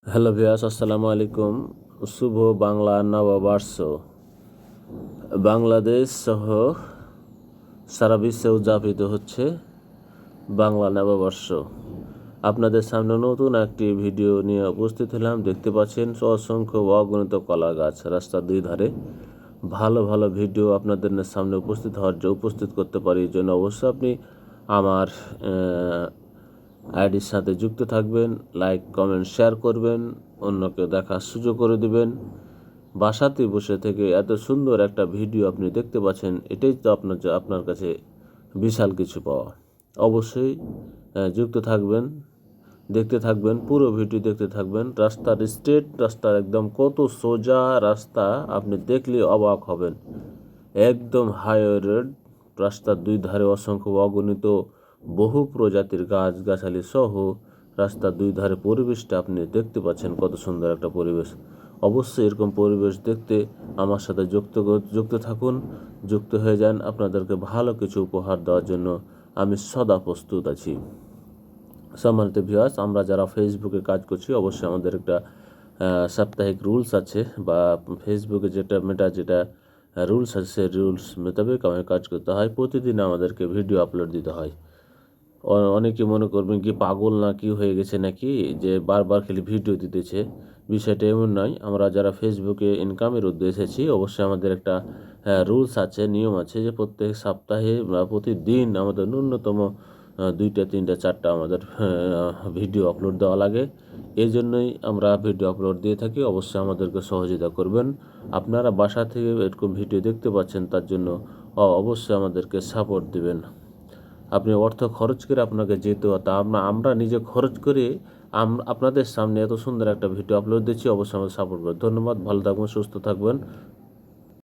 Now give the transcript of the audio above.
Hello viewers, আসসালামু আলাইকুম। শুভ বাংলা নববর্ষ। বাংলাদেশ সহ সারা বিশ্বে উদযাপিত হচ্ছে বাংলা নববর্ষ। আপনাদের সামনে নতুন একটি ভিডিও নিয়ে উপস্থিত হলাম। দেখতে পাচ্ছেন অসংখ্য অগণিত কলা গাছ রাস্তার দুই ধারে। ভালো ভালো ভিডিও আপনাদের সামনে উপস্থিত করতে পারি, এই জন্য অবশ্যই আপনি আমার আইডির সাথে যুক্ত থাকবেন, লাইক কমেন্ট শেয়ার করবেন, অন্যকে দেখার সুযোগ করে দিবেন। বাসাতে বসে থেকে এত সুন্দর একটা ভিডিও আপনি দেখতে পাচ্ছেন, এটাই তো আপনার কাছে বিশাল কিছু পাওয়া। অবশ্যই যুক্ত থাকবেন, দেখতে থাকবেন, পুরো ভিডিও দেখতে থাকবেন। রাস্তার স্ট্রেট রাস্তার একদম কত সোজা রাস্তা, আপনি দেখলে অবাক হবেন। একদম হাইওয়ে রোড, রাস্তার দুই ধারে অসংখ্য অগণিত বহু প্রজাতির গাছগাছালি সহ রাস্তার দুই ধারে পরিবেশটা আপনি দেখতে পাচ্ছেন, কত সুন্দর একটা পরিবেশ। অবশ্যই এরকম পরিবেশ দেখতে আমার সাথে যুক্ত থাকুন, যুক্ত হয়ে যান। আপনাদেরকে ভালো কিছু উপহার দেওয়ার জন্য আমি সদা প্রস্তুত আছি। সম্মানিত ভিউয়ার্স, আমরা যারা ফেসবুকে কাজ করছি, অবশ্যই আমাদের একটা সাপ্তাহিক রুলস আছে, বা ফেসবুকে যেটা রুলস আছে, সেই রুলস মোতাবেক আমাদের কাজ করতে হয়। প্রতিদিন আমাদেরকে ভিডিও আপলোড দিতে হয়। অনেকে মনে করবেন কি পাগল না কি হয়ে গেছে নাকি, যে বারবার খালি ভিডিও দিতেছে। বিষয়টা এমন নয়। আমরা যারা ফেসবুকে ইনকামের উদ্দেশ্যে এসেছি, অবশ্যই আমাদের একটা রুলস আছে, নিয়ম আছে, যে প্রত্যেক সপ্তাহে বা প্রতিদিন আমাদের ন্যূনতম 2টা 3টা 4টা আমাদের ভিডিও আপলোড দেওয়া লাগে। এই জন্যই আমরা ভিডিও আপলোড দিয়ে থাকি। অবশ্যই আমাদেরকে সহযোগিতা করবেন। আপনারা বাসা থেকে এরকম ভিডিও দেখতে পাচ্ছেন, তার জন্য অবশ্যই আমাদেরকে সাপোর্ট দিবেন। আপনি অর্থ খরচ করে আপনাকে যেতে হতো, আমরা নিজে খরচ করে আপনাদের সামনে এত সুন্দর একটা ভিডিও আপলোড দিচ্ছি। অবশ্যই আমাদের সাপোর্ট করবেন। ধন্যবাদ। ভালো থাকবেন, সুস্থ থাকবেন।